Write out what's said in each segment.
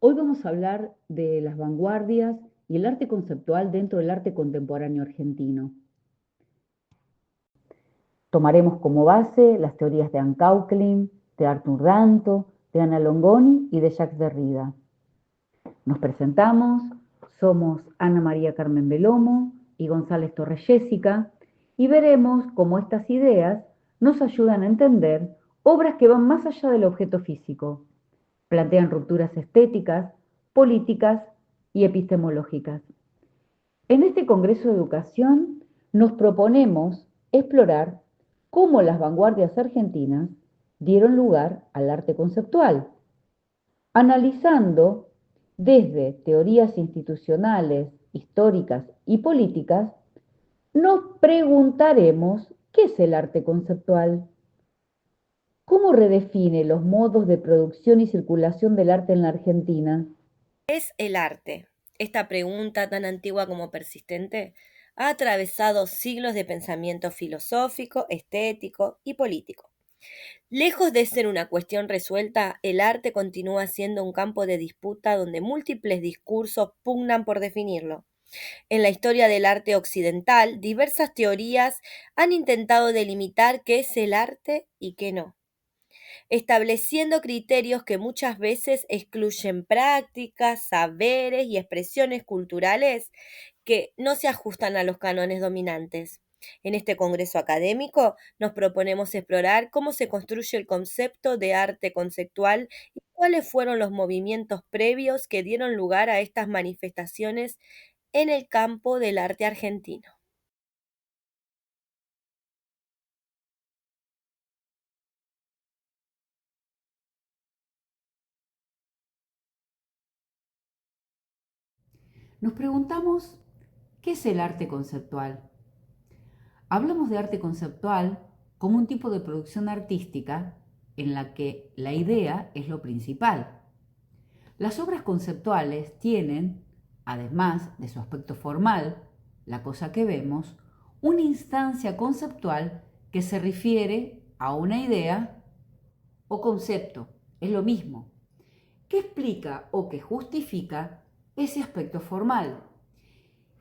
Hoy vamos a hablar de las vanguardias y el arte conceptual dentro del arte contemporáneo argentino. Tomaremos como base las teorías de Anne Cauquelin, de Arthur Danto, de Ana Longoni y de Jacques Derrida. Nos presentamos, somos Ana María Carmen Belomo y González Torres Jessica, y veremos cómo estas ideas nos ayudan a entender obras que van más allá del objeto físico, plantean rupturas estéticas, políticas y epistemológicas. En este Congreso de Educación nos proponemos explorar cómo las vanguardias argentinas dieron lugar al arte conceptual, analizando desde teorías institucionales, históricas y políticas. Nos preguntaremos qué es el arte conceptual, cómo redefine los modos de producción y circulación del arte en la Argentina. ¿Es el arte? Esta pregunta, tan antigua como persistente, ha atravesado siglos de pensamiento filosófico, estético y político. Lejos de ser una cuestión resuelta, el arte continúa siendo un campo de disputa donde múltiples discursos pugnan por definirlo. En la historia del arte occidental, diversas teorías han intentado delimitar qué es el arte y qué no, estableciendo criterios que muchas veces excluyen prácticas, saberes y expresiones culturales que no se ajustan a los cánones dominantes. En este congreso académico nos proponemos explorar cómo se construye el concepto de arte conceptual y cuáles fueron los movimientos previos que dieron lugar a estas manifestaciones en el campo del arte argentino. Nos preguntamos, ¿qué es el arte conceptual? Hablamos de arte conceptual como un tipo de producción artística en la que la idea es lo principal. Las obras conceptuales tienen, además de su aspecto formal, la cosa que vemos, una instancia conceptual que se refiere a una idea o concepto, es lo mismo, que explica o que justifica ese aspecto formal.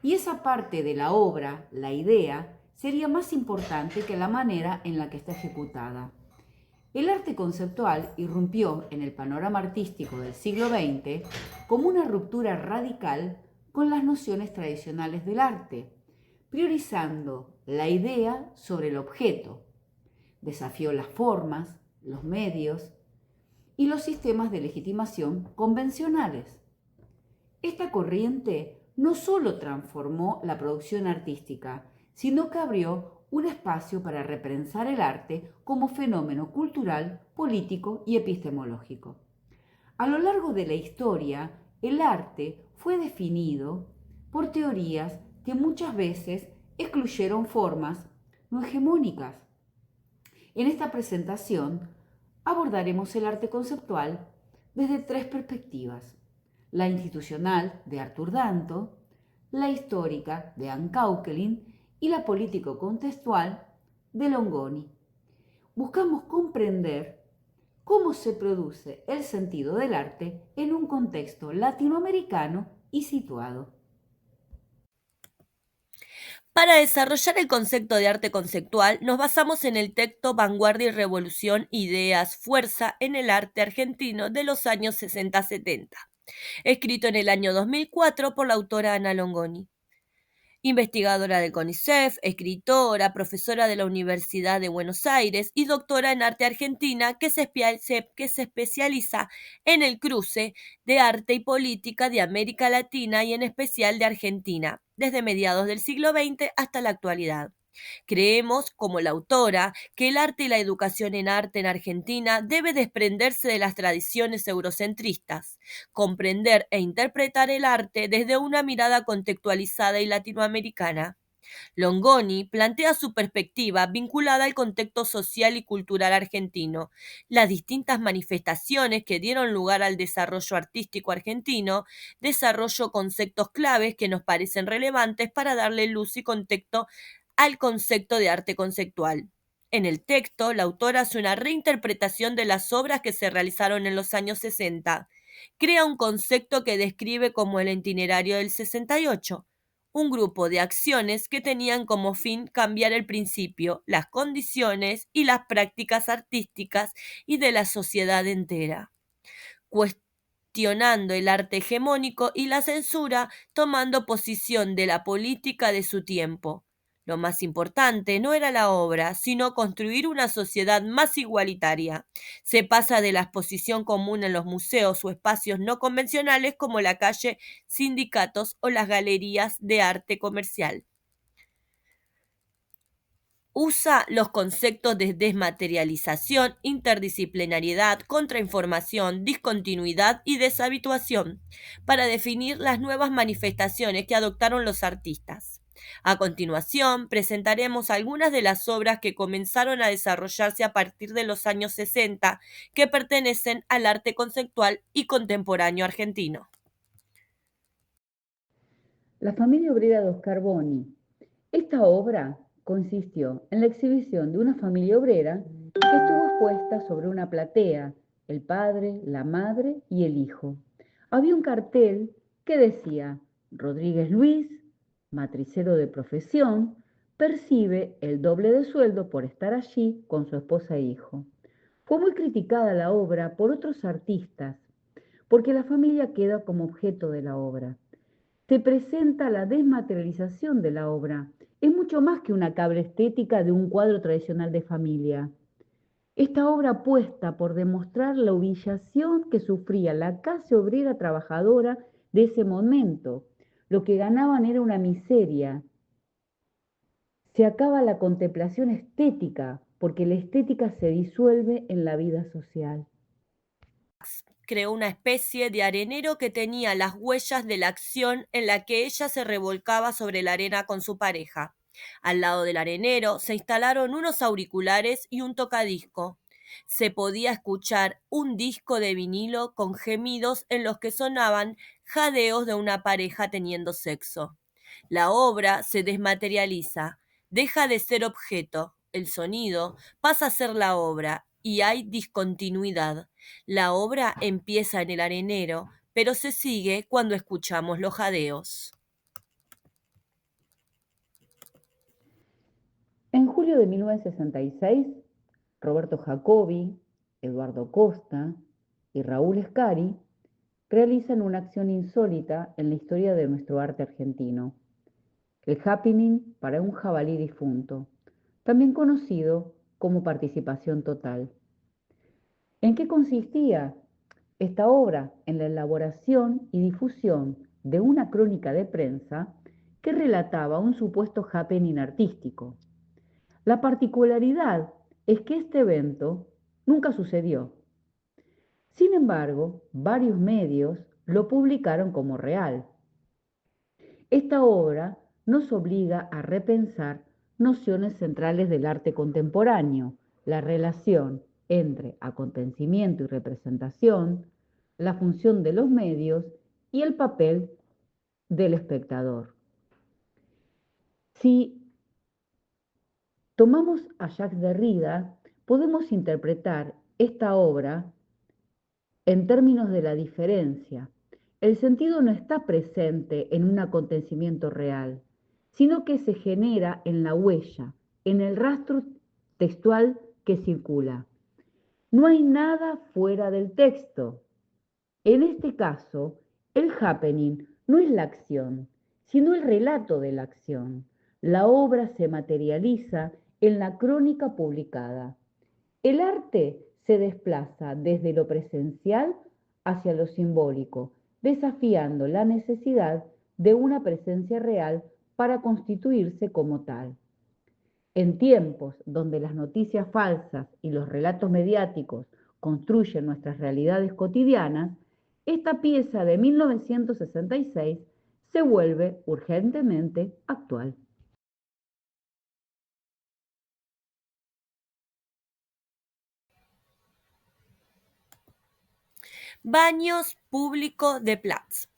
Y esa parte de la obra, la idea, sería más importante que la manera en la que está ejecutada. El arte conceptual irrumpió en el panorama artístico del siglo XX como una ruptura radical con las nociones tradicionales del arte, priorizando la idea sobre el objeto. Desafió las formas, los medios y los sistemas de legitimación convencionales. Esta corriente no solo transformó la producción artística, sino que abrió un espacio para repensar el arte como fenómeno cultural, político y epistemológico. A lo largo de la historia, el arte fue definido por teorías que muchas veces excluyeron formas no hegemónicas. En esta presentación abordaremos el arte conceptual desde tres perspectivas: la institucional de Arthur Danto, la histórica de Anne Cauquelin y la político-contextual de Longoni. Buscamos comprender cómo se produce el sentido del arte en un contexto latinoamericano y situado. Para desarrollar el concepto de arte conceptual, nos basamos en el texto Vanguardia y Revolución, Ideas, Fuerza en el arte argentino de los años 60-70, escrito en el año 2004 por la autora Ana Longoni. Investigadora del CONICET, escritora, profesora de la Universidad de Buenos Aires y doctora en arte argentina que se especializa en el cruce de arte y política de América Latina y en especial de Argentina, desde mediados del siglo XX hasta la actualidad. Creemos, como la autora, que el arte y la educación en arte en Argentina debe desprenderse de las tradiciones eurocentristas, comprender e interpretar el arte desde una mirada contextualizada y latinoamericana. Longoni plantea su perspectiva vinculada al contexto social y cultural argentino, las distintas manifestaciones que dieron lugar al desarrollo artístico argentino, desarrollo conceptos claves que nos parecen relevantes para darle luz y contexto al concepto de arte conceptual. En el texto, la autora hace una reinterpretación de las obras que se realizaron en los años 60, crea un concepto que describe como el itinerario del 68, un grupo de acciones que tenían como fin cambiar el principio, las condiciones y las prácticas artísticas y de la sociedad entera, cuestionando el arte hegemónico y la censura, tomando posición de la política de su tiempo. Lo más importante no era la obra, sino construir una sociedad más igualitaria. Se pasa de la exposición común en los museos o espacios no convencionales como la calle, sindicatos o las galerías de arte comercial. Usa los conceptos de desmaterialización, interdisciplinariedad, contrainformación, discontinuidad y deshabituación para definir las nuevas manifestaciones que adoptaron los artistas. A continuación, presentaremos algunas de las obras que comenzaron a desarrollarse a partir de los años 60 que pertenecen al arte conceptual y contemporáneo argentino. La familia obrera de Oscar Boni. Esta obra consistió en la exhibición de una familia obrera que estuvo expuesta sobre una platea, el padre, la madre y el hijo. Había un cartel que decía: Rodríguez Luis, matricero de profesión, percibe el doble de sueldo por estar allí con su esposa e hijo. Fue muy criticada la obra por otros artistas, porque la familia queda como objeto de la obra. Se presenta la desmaterialización de la obra. Es mucho más que una cabra estética de un cuadro tradicional de familia. Esta obra apuesta por demostrar la humillación que sufría la clase obrera trabajadora de ese momento. Lo que ganaban era una miseria. Se acaba la contemplación estética, porque la estética se disuelve en la vida social. Creó una especie de arenero que tenía las huellas de la acción en la que ella se revolcaba sobre la arena con su pareja. Al lado del arenero se instalaron unos auriculares y un tocadisco. Se podía escuchar un disco de vinilo con gemidos en los que sonaban jadeos de una pareja teniendo sexo. La obra se desmaterializa, deja de ser objeto, el sonido pasa a ser la obra y hay discontinuidad. La obra empieza en el arenero, pero se sigue cuando escuchamos los jadeos. En julio de 1966, Roberto Jacobi, Eduardo Costa y Raúl Escari realizan una acción insólita en la historia de nuestro arte argentino: el happening para un jabalí difunto, también conocido como participación total. ¿En qué consistía esta obra? En la elaboración y difusión de una crónica de prensa que relataba un supuesto happening artístico. La particularidad es que este evento nunca sucedió. Sin embargo, varios medios lo publicaron como real. Esta obra nos obliga a repensar nociones centrales del arte contemporáneo: la relación entre acontecimiento y representación, la función de los medios y el papel del espectador. Si tomamos a Jacques Derrida, podemos interpretar esta obra en términos de la diferencia. El sentido no está presente en un acontecimiento real, sino que se genera en la huella, en el rastro textual que circula. No hay nada fuera del texto. En este caso, el happening no es la acción, sino el relato de la acción. La obra se materializa en la crónica publicada. El arte se desplaza desde lo presencial hacia lo simbólico, desafiando la necesidad de una presencia real para constituirse como tal. En tiempos donde las noticias falsas y los relatos mediáticos construyen nuestras realidades cotidianas, esta pieza de 1966 se vuelve urgentemente actual. Baños públicos de Platz.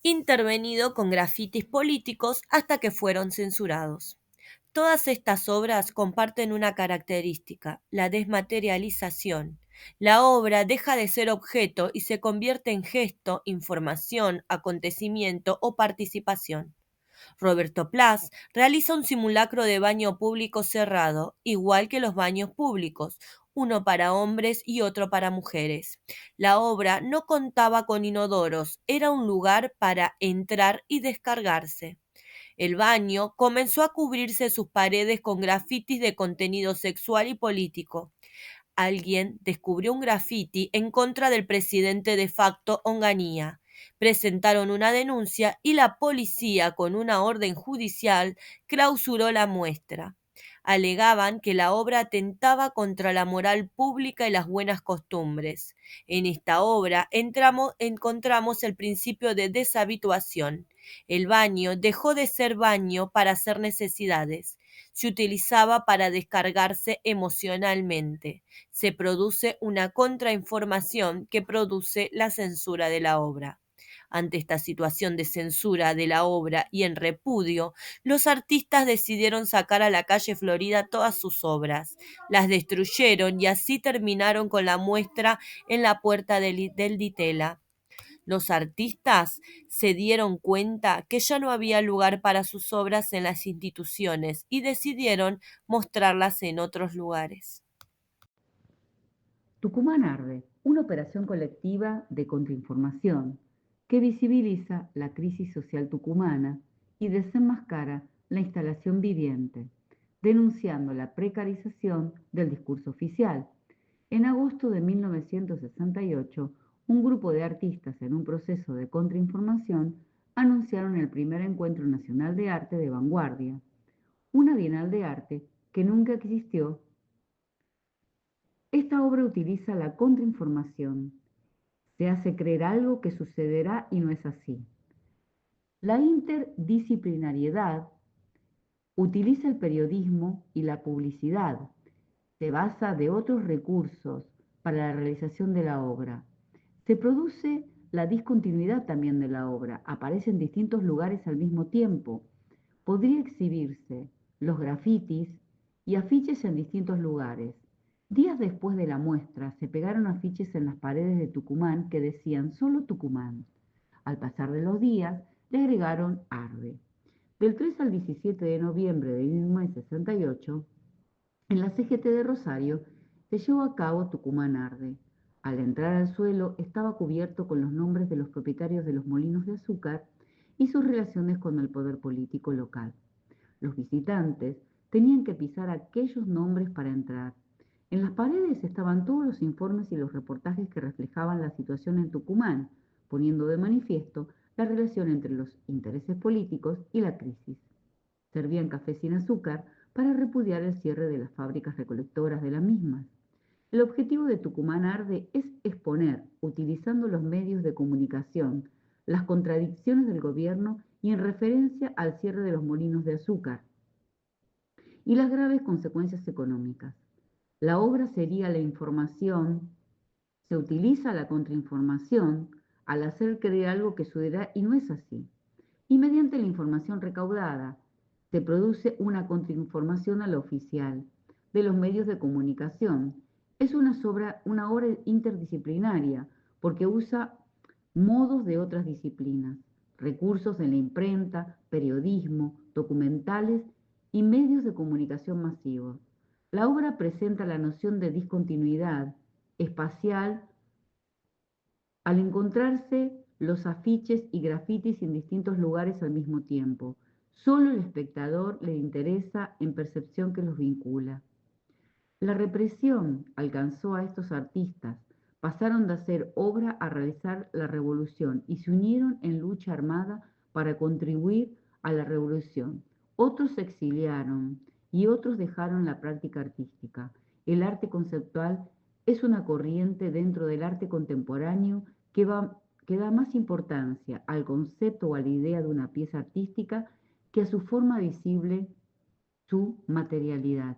Intervenido con grafitis políticos hasta que fueron censurados. Todas estas obras comparten una característica: la desmaterialización. La obra deja de ser objeto y se convierte en gesto, información, acontecimiento o participación. Roberto Plas realiza un simulacro de baño público cerrado, igual que los baños públicos, uno para hombres y otro para mujeres. La obra no contaba con inodoros, era un lugar para entrar y descargarse. El baño comenzó a cubrirse sus paredes con grafitis de contenido sexual y político. Alguien descubrió un grafiti en contra del presidente de facto Onganía. Presentaron una denuncia y la policía, con una orden judicial, clausuró la muestra. Alegaban que la obra atentaba contra la moral pública y las buenas costumbres. En esta obra encontramos el principio de deshabituación. El baño dejó de ser baño para hacer necesidades. Se utilizaba para descargarse emocionalmente. Se produce una contrainformación que produce la censura de la obra. Ante esta situación de censura de la obra y en repudio, los artistas decidieron sacar a la calle Florida todas sus obras. Las destruyeron y así terminaron con la muestra en la puerta del Ditela. Los artistas se dieron cuenta que ya no había lugar para sus obras en las instituciones y decidieron mostrarlas en otros lugares. Tucumán Arde, una operación colectiva de contrainformación que visibiliza la crisis social tucumana y desenmascara la instalación viviente, denunciando la precarización del discurso oficial. En agosto de 1968, un grupo de artistas en un proceso de contrainformación anunciaron el primer Encuentro Nacional de Arte de Vanguardia, una bienal de arte que nunca existió. Esta obra utiliza la contrainformación. Se hace creer algo que sucederá y no es así. La interdisciplinariedad utiliza el periodismo y la publicidad. Se basa de otros recursos para la realización de la obra. Se produce la discontinuidad también de la obra. Aparece en distintos lugares al mismo tiempo. Podría exhibirse los grafitis y afiches en distintos lugares. Días después de la muestra, se pegaron afiches en las paredes de Tucumán que decían solo Tucumán. Al pasar de los días, le agregaron Arde. Del 3 al 17 de noviembre de 1968, en la CGT de Rosario, se llevó a cabo Tucumán Arde. Al entrar al suelo, estaba cubierto con los nombres de los propietarios de los molinos de azúcar y sus relaciones con el poder político local. Los visitantes tenían que pisar aquellos nombres para entrar. En las paredes estaban todos los informes y los reportajes que reflejaban la situación en Tucumán, poniendo de manifiesto la relación entre los intereses políticos y la crisis. Servían café sin azúcar para repudiar el cierre de las fábricas recolectoras de la misma. El objetivo de Tucumán Arde es exponer, utilizando los medios de comunicación, las contradicciones del gobierno y en referencia al cierre de los molinos de azúcar y las graves consecuencias económicas. La obra sería la información, se utiliza la contrainformación al hacer creer algo que sucederá y no es así. Y mediante la información recaudada, se produce una contrainformación a la oficial de los medios de comunicación. Es una obra interdisciplinaria porque usa modos de otras disciplinas, recursos en la imprenta, periodismo, documentales y medios de comunicación masivos. La obra presenta la noción de discontinuidad espacial al encontrarse los afiches y grafitis en distintos lugares al mismo tiempo. Solo el espectador le interesa en percepción que los vincula. La represión alcanzó a estos artistas, pasaron de hacer obra a realizar la revolución y se unieron en lucha armada para contribuir a la revolución. Otros se exiliaron y otros dejaron la práctica artística. El arte conceptual es una corriente dentro del arte contemporáneo que da más importancia al concepto o a la idea de una pieza artística que a su forma visible, su materialidad.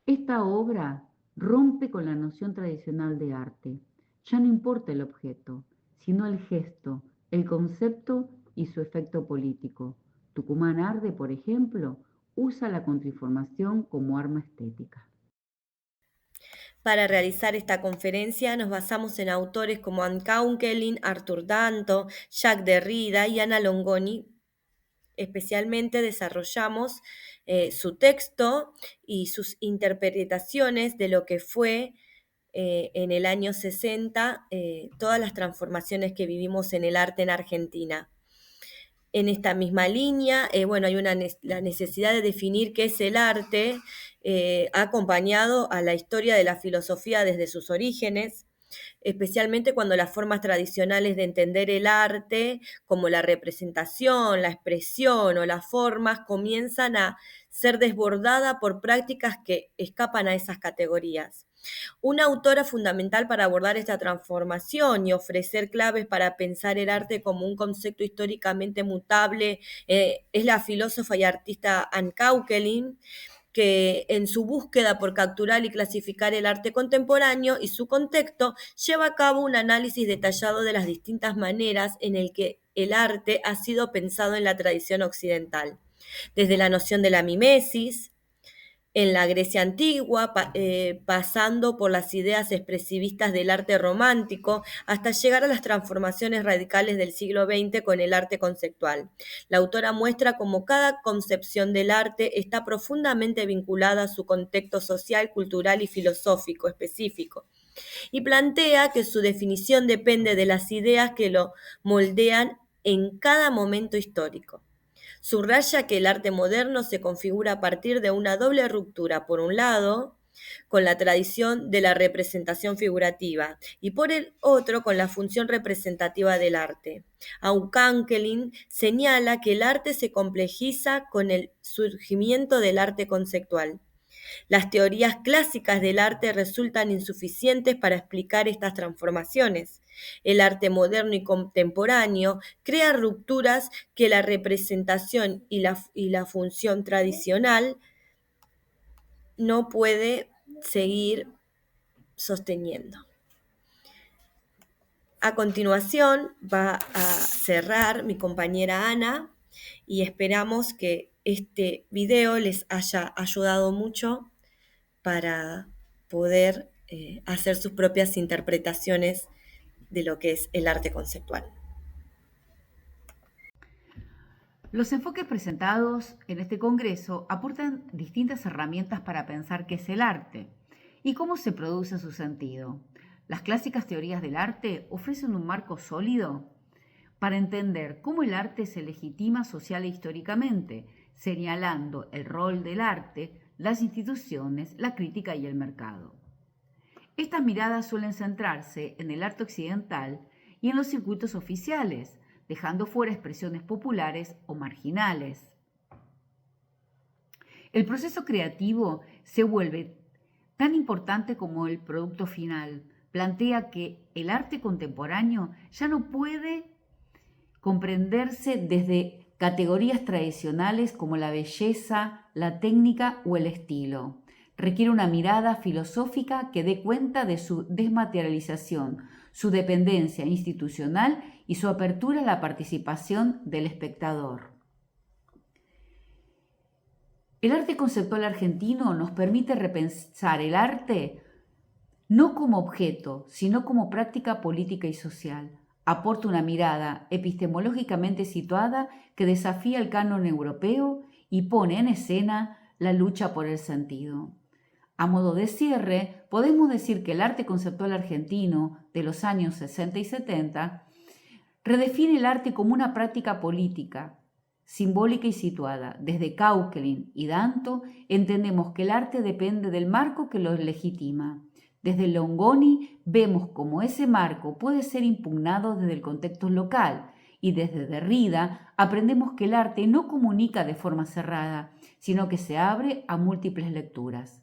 Esta obra rompe con la noción tradicional de arte. Ya no importa el objeto, sino el gesto, el concepto y su efecto político. Tucumán Arde, por ejemplo, usa la contrainformación como arma estética. Para realizar esta conferencia nos basamos en autores como Anne Kaunkelin, Arthur Danto, Jacques Derrida y Ana Longoni. Especialmente desarrollamos su texto y sus interpretaciones de lo que fue en el año 60 todas las transformaciones que vivimos en el arte en Argentina. En esta misma línea, bueno, hay la necesidad de definir qué es el arte, ha acompañado a la historia de la filosofía desde sus orígenes, especialmente cuando las formas tradicionales de entender el arte, como la representación, la expresión o las formas, comienzan a ser desbordadas por prácticas que escapan a esas categorías. Una autora fundamental para abordar esta transformación y ofrecer claves para pensar el arte como un concepto históricamente mutable es la filósofa y artista Anne Kaunkelin, que en su búsqueda por capturar y clasificar el arte contemporáneo y su contexto, lleva a cabo un análisis detallado de las distintas maneras en el que el arte ha sido pensado en la tradición occidental, desde la noción de la mimesis, en la Grecia antigua, pasando por las ideas expresivistas del arte romántico, hasta llegar a las transformaciones radicales del siglo XX con el arte conceptual. La autora muestra cómo cada concepción del arte está profundamente vinculada a su contexto social, cultural y filosófico específico, y plantea que su definición depende de las ideas que lo moldean en cada momento histórico. Subraya que el arte moderno se configura a partir de una doble ruptura, por un lado, con la tradición de la representación figurativa y por el otro con la función representativa del arte. Aucankelin señala que el arte se complejiza con el surgimiento del arte conceptual. Las teorías clásicas del arte resultan insuficientes para explicar estas transformaciones. El arte moderno y contemporáneo crea rupturas que la representación y la función tradicional no puede seguir sosteniendo. A continuación va a cerrar mi compañera Ana y esperamos que este video les haya ayudado mucho para poder hacer sus propias interpretaciones de lo que es el arte conceptual. Los enfoques presentados en este congreso aportan distintas herramientas para pensar qué es el arte y cómo se produce su sentido. Las clásicas teorías del arte ofrecen un marco sólido para entender cómo el arte se legitima social e históricamente, señalando el rol del arte, las instituciones, la crítica y el mercado. Estas miradas suelen centrarse en el arte occidental y en los circuitos oficiales, dejando fuera expresiones populares o marginales. El proceso creativo se vuelve tan importante como el producto final. Plantea que el arte contemporáneo ya no puede comprenderse desde categorías tradicionales como la belleza, la técnica o el estilo. Requiere una mirada filosófica que dé cuenta de su desmaterialización, su dependencia institucional y su apertura a la participación del espectador. El arte conceptual argentino nos permite repensar el arte no como objeto, sino como práctica política y social. Aporta una mirada epistemológicamente situada que desafía el canon europeo y pone en escena la lucha por el sentido. A modo de cierre, podemos decir que el arte conceptual argentino de los años 60 y 70 redefine el arte como una práctica política, simbólica y situada. Desde Kaunkelin y Danto entendemos que el arte depende del marco que lo legitima. Desde Longoni vemos cómo ese marco puede ser impugnado desde el contexto local y desde Derrida aprendemos que el arte no comunica de forma cerrada, sino que se abre a múltiples lecturas.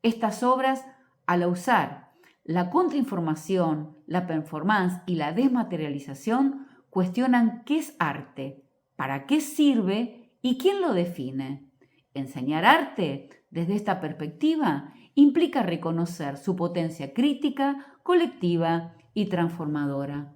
Estas obras, al usar la contrainformación, la performance y la desmaterialización, cuestionan qué es arte, para qué sirve y quién lo define. Enseñar arte desde esta perspectiva implica reconocer su potencia crítica, colectiva y transformadora.